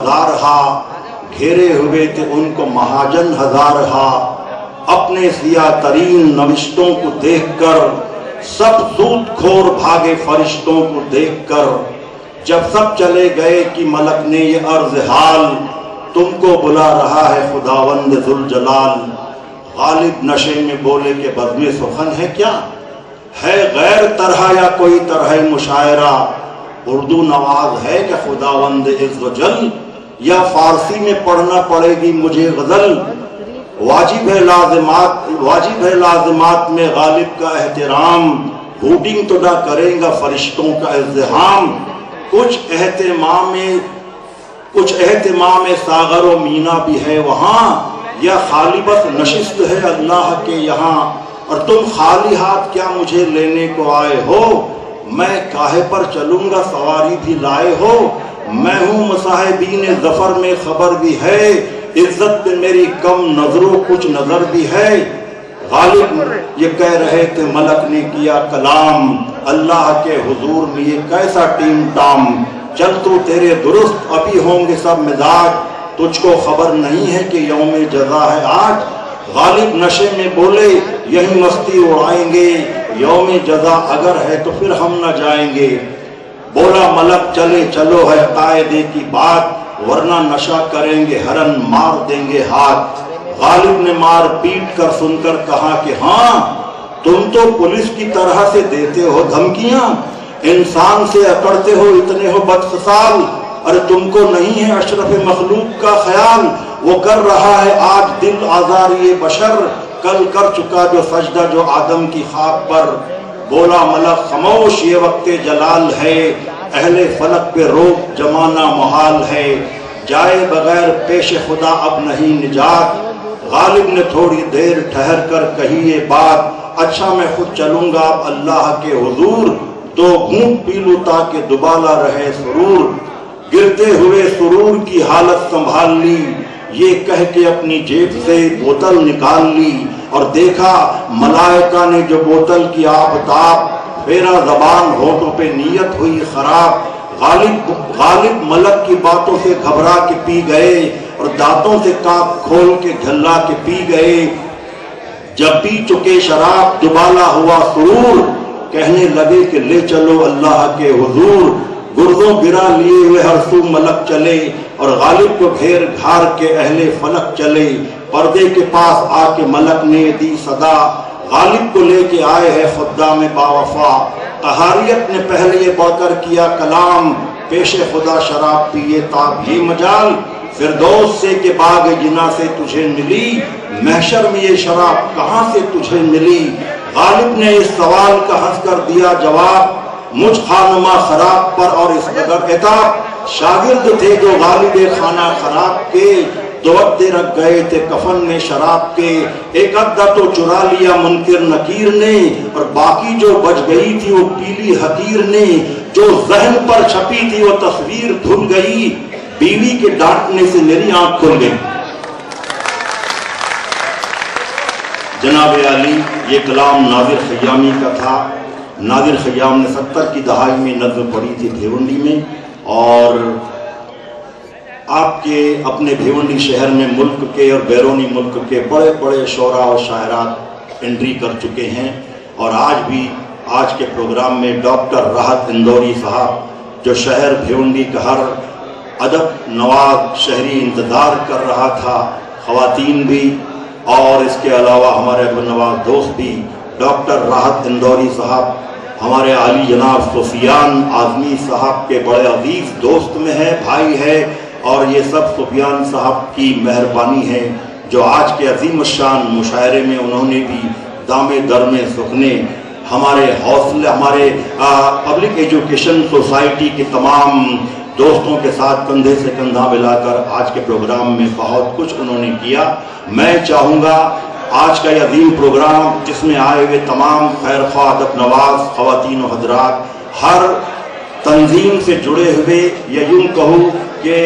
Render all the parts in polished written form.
ہزارہا گھیرے ہوئے تھے ان کو مہاجن ہزارہا، اپنے سیاہ ترین نوشتوں کو دیکھ کر سب سود کھور بھاگے فرشتوں کو دیکھ کر، جب سب چلے گئے کہ ملک نے یہ عرض حال، تم کو بلا رہا ہے خداوند ذوالجلال۔ غالب نشے میں بولے کہ بزم سخن ہے کیا ہے، غیر طرح یا کوئی طرح مشاعرہ، اردو نواز ہے کہ خداوند عز و جل، یا فارسی میں پڑھنا پڑے گی مجھے غزل۔ واجب ہے لازمات میں غالب کا احترام، ہوٹنگ تو نہ کریں گا فرشتوں کا ازدحام۔ کچھ اہتمام ساغر و مینا بھی ہے وہاں، یا خالی بس نشست ہے اللہ کے یہاں، اور تم خالی ہاتھ کیا مجھے لینے کو آئے ہو، میں کاہے پر چلوں گا سواری بھی لائے ہو، میں ہوں مصاحبین ظفر میں خبر بھی ہے، عزت پہ میری کم نظروں کچھ نظر بھی ہے۔ غالب یہ کہہ رہے تھے ملک نے کیا کلام، اللہ کے حضور میں یہ کیسا ٹیم ٹام، چل تو تیرے درست ابھی ہوں گے سب مزاج، تجھ کو خبر نہیں ہے کہ یوم جزا ہے آج۔ غالب نشے میں بولے یہی مستی اڑائیں گے، یوم جزا اگر ہے تو پھر ہم نہ جائیں گے۔ بولا ملک چلے چلو ہے قاعدے کی بات، ورنہ نشہ کریں گے ہرن مار دیں گے ہاتھ۔ غالب نے مار پیٹ کر سن کر کہا کہ ہاں تم تو پولیس کی طرح سے دیتے ہو دھمکیاں، انسان سے اکڑتے ہو اتنے ہو بدخصال، ارے تم کو نہیں ہے اشرف مخلوق کا خیال، وہ کر رہا ہے آج دل آزاری بشر، کل کر چکا جو سجدہ جو آدم کی خاک پر۔ بولا ملک خاموش یہ وقت جلال ہے، اہل فلک پہ روک جمانا محال ہے، جائے بغیر پیش خدا اب نہیں نجات۔ غالب نے تھوڑی دیر ٹھہر کر کہی یہ بات، اچھا میں خود چلوں گا اب اللہ کے حضور، دو گھونٹ پی لوں تاکہ دوبالا رہے سرور۔ گرتے ہوئے سرور کی حالت سنبھال لی، یہ کہہ کے اپنی جیب سے بوتل نکال لی، اور دیکھا ملائکہ نے جو بوتل کی آفتاب، پھیرا زبان ہونٹوں پہ نیت ہوئی خراب۔ غالب ملک کی باتوں سے گھبرا کے پی گئے، اور دانتوں سے کاک کھول کے گھلا کے پی گئے۔ جب پی چکے شراب دوبالا ہوا سرور، کہنے لگے کہ لے چلو اللہ کے حضور۔ گردوں گرا لیے ہوئے ہر سو ملک چلے، اور غالب کو گھیر گھار کے اہل فلک چلے۔ پردے کے پاس آ کے ملک نے دی صدا، غالب کو لے کے آئے ہے خدام باوفا۔ قہاریت نے پہلے یہ بڑھ کر کیا کلام، پیش خدا شراب پیے تاب یہ مجال، فردوس سے کہ باغ جنا سے تجھے ملی، محشر میں یہ شراب کہاں سے تجھے ملی۔ غالب نے اس سوال کا ہنس کر دیا جواب، مجھ خانمہ خراب پر اور اس قدر عتاب، شاگرد تھے جو غالب خانہ خراب کے، دو عدے رکھ گئے تھے کفن میں شراب کے، ایک عدہ تو چرا لیا منکر نکیر نے، اور باقی جو بچ گئی تھی وہ پیلی حقیر نے، جو ذہن پر چھپی تھی وہ تصویر دھل گئی، بیوی کے ڈانٹنے سے میری آنکھ کھل گئی۔ جناب عالی یہ کلام ناظر خیامی کا تھا۔ ناظر خیام نے 70 کی دہائی میں نظم پڑھی تھی بھیونڈی میں، اور آپ کے اپنے بھیونڈی شہر میں ملک کے اور بیرونی ملک کے بڑے بڑے شعراء اور شاعرات انٹری کر چکے ہیں، اور آج بھی آج کے پروگرام میں ڈاکٹر راحت اندوری صاحب جو شہر بھیونڈی کا ہر ادب نواز شہری انتظار کر رہا تھا، خواتین بھی اور اس کے علاوہ ہمارے ابو نواز دوست بھی، ڈاکٹر راحت اندوری صاحب ہمارے عالی جناب سفیان اعظمی صاحب کے بڑے عزیز دوست میں ہے، بھائی ہے، اور یہ سب سفیان صاحب کی مہربانی ہے جو آج کے عظیم الشان مشاعرے میں انہوں نے بھی دامے درمے سکھنے ہمارے حوصلے، ہمارے پبلک ایجوکیشن سوسائٹی کے تمام دوستوں کے ساتھ کندھے سے کندھا ملا کر آج کے پروگرام میں بہت کچھ انہوں نے کیا۔ میں چاہوں گا آج کا یہ عظیم پروگرام جس میں آئے ہوئے تمام خیر خواہ ادب نواز خواتین و حضرات، ہر تنظیم سے جڑے ہوئے، یا یوں کہوں کہ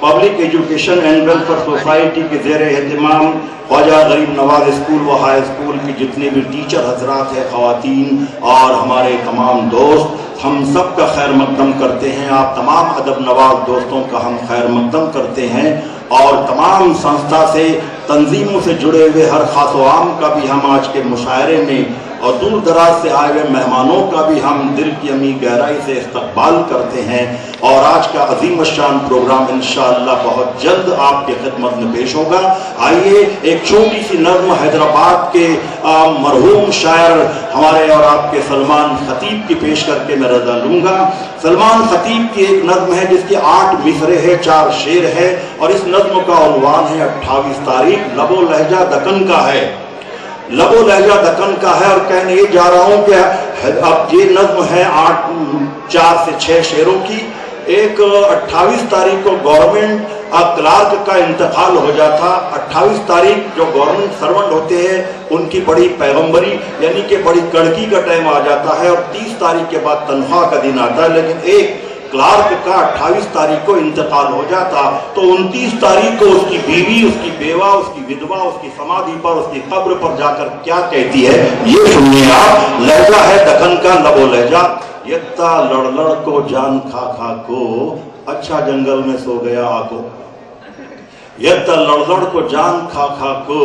public education and welfare society के ज़ेर एहतमाम ख्वाजा गरीब नवाज स्कूल व हाई स्कूल की जितने भी टीचर हजरात हैं, ख़वातीन और हमारे तमाम दोस्त, हम सब का खैर मकदम करते हैं। आप तमाम अदब नवाज दोस्तों का हम खैर मकदम करते हैं और तमाम संस्था से तंजीमों से जुड़े हुए हर खास व आम का भी हम आज के मुशायरे में और दूर दराज से आए हुए मेहमानों का भी हम दिल की अमी गहराई से इस्तकबाल करते हैं। और आज का अजीम शान प्रोग्राम इंशाअल्लाह बहुत जल्द आपके खिदमत में पेश होगा। आइए एक छोटी सी नज़्म हैदराबाद के मरहूम शायर हमारे और आपके सलमान खतीब की पेश करके मैं रज़ा लूँगा। सलमान खतीब की एक नज़्म है जिसके 8 मिसरे है, 4 शेर है और इस नज़्म का उन्वान है 28 तारीख, लबो लहजा दक्कन का है। लबो लहजा दक्कन का है और कहने ये जा रहा हूँ कि अब ये नज़्म है 4 से 6 शेरों की। एक 28 तारीख को गवर्नमेंट क्लार्क का इंतकाल हो जाता। 28 तारीख जो गवर्नमेंट सर्वेंट होते हैं उनकी बड़ी पैगंबरी यानी कि बड़ी कड़की का टाइम आ जाता है और 30 तारीख के बाद तनख्वाह का दिन आता है। लेकिन एक क्लार्क का 28 तारीख को इंतकाल हो जाता तो 29 तारीख को उसकी बीवी, उसकी बेवा, उसकी विधवा उसकी समाधि पर, उसकी कब्र पर जाकर क्या कहती है ये सुनिए आप। लहजा है दक्कन का लबो लहजा, यत्ता लड़ लड़ को जान खा खा को, अच्छा जंगल में सो गया आको। यत्ता लड़ लड़ को जान खा खा को,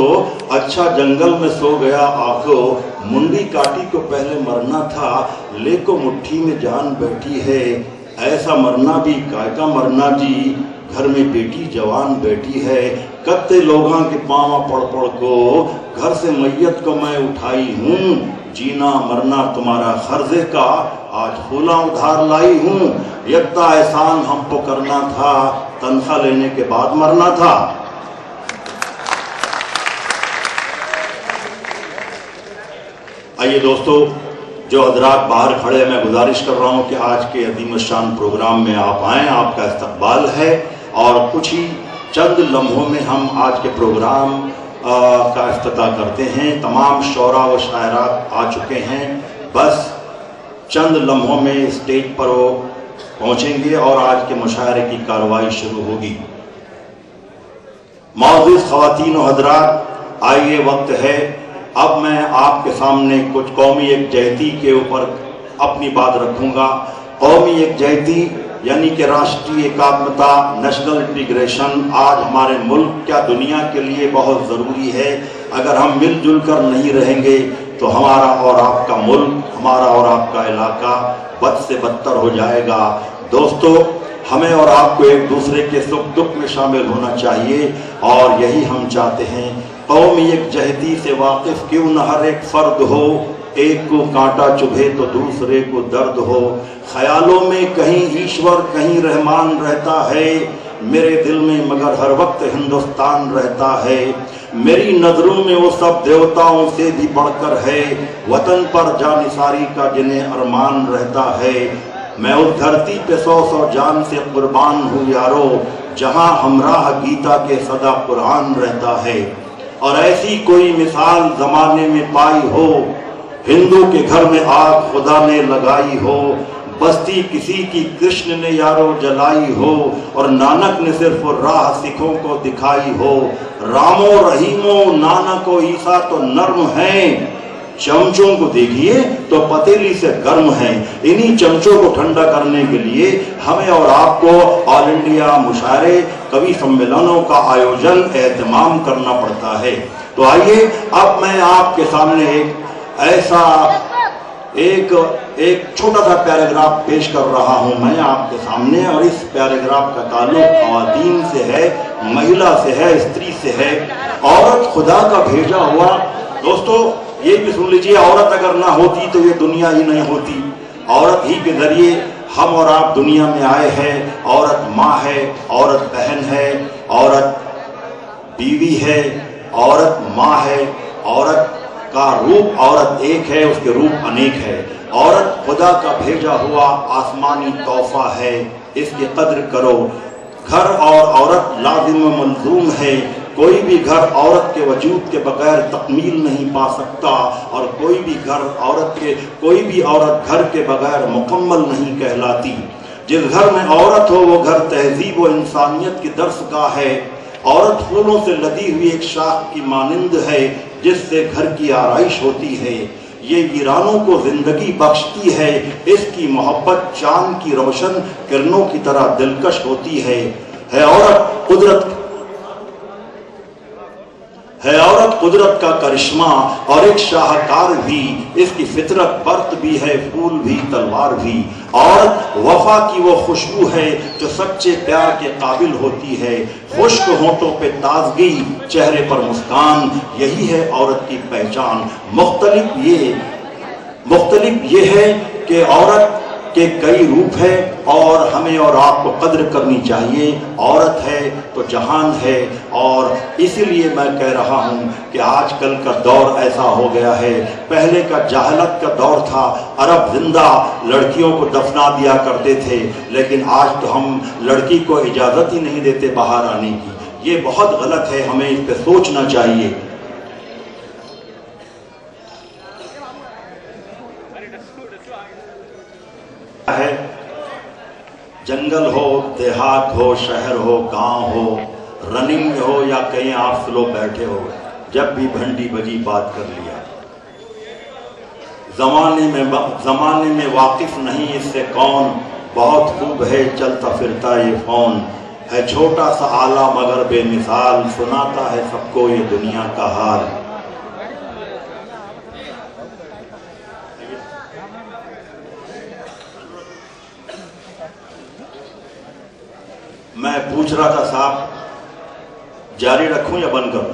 अच्छा जंगल में सो गया आको। मुंडी काटी को पहले मरना था, लेको मुट्ठी में जान बैठी है। ऐसा मरना भी कायका मरना जी, घर में बेटी जवान बैठी है। कत्ते लोगों के पाँव पड़ पड़ को, घर से मैयत को मैं उठाई हूँ। जीना मरना तुम्हारा खर्जे का, आज फूला उधार लाई हूँ। यत्ता एहसान हमको करना था, तनख्वाह लेने के बाद मरना था। आइए दोस्तों, जो हजरात बाहर खड़े मैं गुजारिश कर रहा हूँ कि आज के अजीम शान प्रोग्राम में आप आएँ, आपका इस्तकबाल है और कुछ ही चंद लम्हों में हम आज के प्रोग्राम का इफ्तिताह करते हैं। तमाम शोरा व शायरात आ चुके हैं, बस चंद लम्हों में स्टेज पर वो पहुँचेंगे और आज के मुशायरे की कार्रवाई शुरू होगी। मौजूद ख़वातीन व हजरात, आइए वक्त है अब मैं आपके सामने कुछ कौमी यकजहती के ऊपर अपनी बात रखूँगा। कौमी यकजहती यानी कि राष्ट्रीय एकात्मता, नेशनल इंटीग्रेशन आज हमारे मुल्क क्या दुनिया के लिए बहुत ज़रूरी है। अगर हम मिलजुल कर नहीं रहेंगे तो हमारा और आपका मुल्क, हमारा और आपका इलाका बद से बदतर हो जाएगा। दोस्तों, हमें और आपको एक दूसरे के सुख दुख में शामिल होना चाहिए और यही हम चाहते हैं। कौमी यकजहती से वाकिफ क्यों न हर एक फ़र्द हो, एक को कांटा चुभे तो दूसरे को दर्द हो। ख्यालों में कहीं ईश्वर कहीं रहमान रहता है, मेरे दिल में मगर हर वक्त हिंदुस्तान रहता है। मेरी नज़रों में वो सब देवताओं से भी बढ़कर है, वतन पर जानिसारी का जिन्हें अरमान रहता है। मैं उस धरती पे 100 जान से कुर्बान हूँ यारो, जहाँ हमराह गीता के सदा कुरान रहता है। और ऐसी कोई मिसाल ज़माने में पाई हो, हिंदू के घर में आग खुदा ने लगाई हो। बस्ती किसी की कृष्ण ने यारो जलाई हो और नानक ने सिर्फ राह सिखों को दिखाई हो। रामो रहीमो नानको ईसा तो नर्म हैं, चमचों को देखिए तो पतीली से गर्म हैं। इन्हीं चमचों को ठंडा करने के लिए हमें और आपको ऑल इंडिया मुशायरे कवि सम्मेलनों का आयोजन एहतमाम करना पड़ता है। तो आइए अब मैं आपके सामने एक छोटा सा पैराग्राफ पेश कर रहा हूं मैं आपके सामने, और इस पैराग्राफ का ताल्लुक ख़वातीन से है, महिला से है, स्त्री से है। औरत खुदा का भेजा हुआ। दोस्तों ये भी सुन लीजिए, औरत अगर ना होती तो ये दुनिया ही नहीं होती। औरत ही के जरिए हम और आप दुनिया में आए हैं। औरत माँ है, औरत बहन है, औरत बीवी है, औरत माँ है। औरत का रूप औरत एक है, उसके रूप अनेक है। औरत खुदा का भेजा हुआ आसमानी तोहफा है, इसकी कद्र करो। घर और औरत लाजिम व मलजूम है। कोई भी घर औरत के वजूद के बगैर तकमील नहीं पा सकता और कोई भी औरत घर के बगैर मुकम्मल नहीं कहलाती। जिस घर में औरत हो वो घर तहजीब व इंसानियत की दर्सगाह है। औरत फूलों से लदी हुई एक शाख की मानिंद है जिससे घर की आराइश होती है। ये वीरानों को जिंदगी बख्शती है, इसकी मोहब्बत चांद की रोशन किरणों की तरह दिलकश होती है। औरत कुदरत का करिश्मा और एक शाहकार भी, इसकी फितरत बर्त भी है, फूल भी, तलवार भी। औरत वफा की वो खुशबू है जो सच्चे प्यार के काबिल होती है। खुश्क होंठों पे ताजगी, चेहरे पर मुस्कान, यही है औरत की पहचान। मुख्तलिफ ये है कि औरत के कई रूप है और हमें और आपको कद्र करनी चाहिए। औरत है तो जहान है, और इसीलिए मैं कह रहा हूँ कि आजकल का दौर ऐसा हो गया है। पहले का जहालत का दौर था, अरब जिंदा लड़कियों को दफना दिया करते थे, लेकिन आज तो हम लड़की को इजाज़त ही नहीं देते बाहर आने की। ये बहुत गलत है, हमें इस पर सोचना चाहिए। है जंगल हो, देहात हो, शहर हो, गांव हो, रनिंग में हो या कहीं आप स्लो बैठे हो, जब भी घंटी बजी बात कर लिया। जमाने में वाकिफ नहीं इससे कौन, बहुत खूब है चलता फिरता ये फोन। है छोटा सा आला मगर बेमिसाल, सुनाता है सबको ये दुनिया का हाल। मैं पूछ रहा था साहब जारी रखूं या बंद करूं?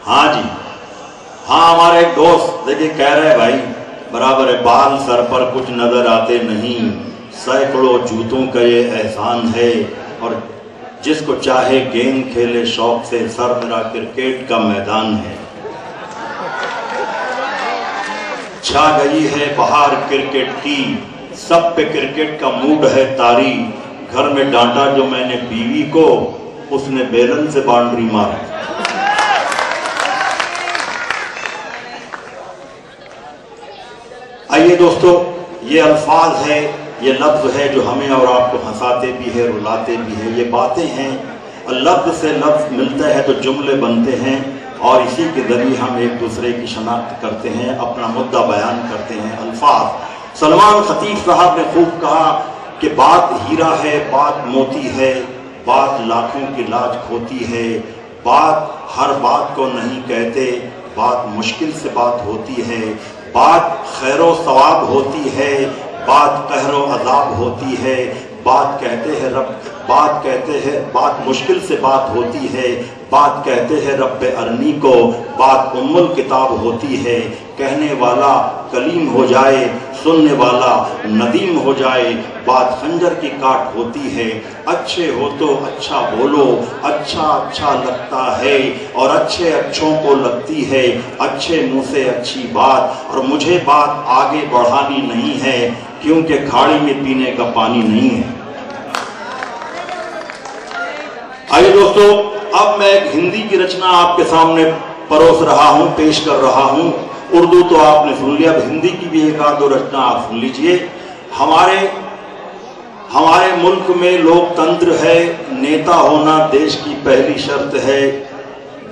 हाँ जी, हाँ, हमारे एक दोस्त देखिए कह रहे भाई बराबर है, बाल सर पर कुछ नजर आते नहीं, सैकड़ों जूतों का ये एहसान है, और जिसको चाहे गेंद खेले शौक से, सर मेरा क्रिकेट का मैदान है। छा गई है बहार क्रिकेट की, सब पे क्रिकेट का मूड है तारी। घर में डांटा जो मैंने बीवी को, उसने बेलन से बाउंड्री मारी। आइए दोस्तों, ये अल्फाज है, ये लफ्ज है जो हमें और आपको हंसाते भी है, रुलाते भी है। ये बातें हैं, लफ्ज से लफ्ज मिलते हैं तो जुमले बनते हैं, और इसी के जरिए हम एक दूसरे की शनाख्त करते हैं, अपना मुद्दा बयान करते हैं। अल्फाज सलमान खतीब साहब ने खूब कहा कि बात हीरा है, बात मोती है, बात लाखों की लाज खोती है। बात हर बात को नहीं कहते, बात मुश्किल से बात होती है। बात खैरो सवाब होती है, बात कहरो अजाब होती है। बात कहते हैं रब, बात कहते हैं, बात मुश्किल से बात होती है। बात कहते हैं रब्बे अरनी को, बात उम्मुल किताब होती है। कहने वाला कलीम हो जाए, सुनने वाला नदीम हो जाए, बात खंजर की काट होती है। अच्छे हो तो अच्छा बोलो, अच्छा अच्छा लगता है, और अच्छे अच्छों को लगती है अच्छे मुंह से अच्छी बात। और मुझे बात आगे बढ़ानी नहीं है, क्योंकि खाड़ी में पीने का पानी नहीं है। आइए दोस्तों, अब मैं एक हिंदी की रचना आपके सामने परोस रहा हूं, पेश कर रहा हूं। उर्दू तो आपने सुन लिया, अब हिंदी की भी एक आध दो रचना आप सुन लीजिए। हमारे मुल्क में लोकतंत्र है, नेता होना देश की पहली शर्त है।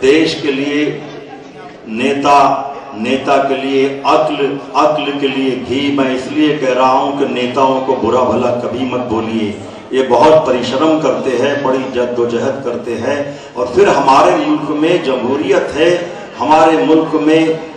देश के लिए नेता, नेता के लिए अक्ल, अक्ल के लिए घी। मैं इसलिए कह रहा हूं कि नेताओं को बुरा भला कभी मत बोलिए, ये बहुत परिश्रम करते हैं, बड़ी जद्दोजहद करते हैं। और फिर हमारे मुल्क में जमहूरियत है, हमारे मुल्क में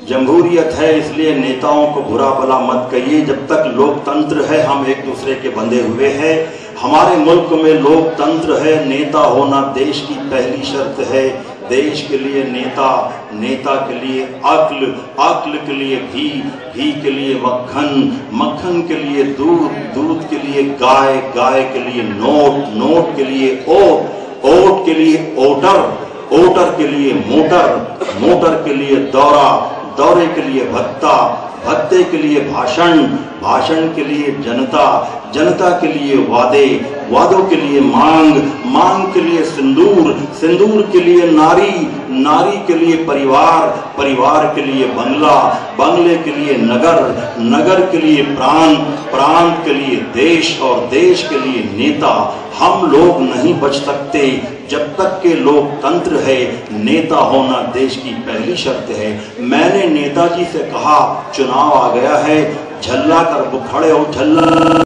जमहूरियत है, इसलिए नेताओं को बुरा भला मत कहिए। जब तक लोकतंत्र है हम एक दूसरे के बंधे हुए हैं। हमारे मुल्क में लोकतंत्र है, नेता होना देश की पहली शर्त है। देश के लिए नेता, नेता के लिए अक्ल, अक्ल के लिए घी, घी के लिए मक्खन, मक्खन के लिए दूध, दूध के लिए गाय, गाय के लिए नोट, नोट के लिए ओट, ओट के लिए ओटर, ओटर के लिए मोटर, मोटर के लिए दौरा, दौरे के लिए भत्ता, भत्ते के लिए भाषण, भाषण के लिए जनता, जनता के लिए वादे, वादों के लिए मांग, मांग के लिए सिंदूर, सिंदूर के लिए नारी, नारी के लिए परिवार, परिवार के लिए बंगला, बंगले के लिए नगर, नगर के लिए प्राण, प्राण के लिए देश और देश के लिए नेता। हम लोग नहीं बच सकते जब तक के लोकतंत्र है। नेता होना देश की पहली शर्त है। मैंने नेताजी से कहा, चुनाव आ गया है, झल्ला कर खड़े हो, झल्ला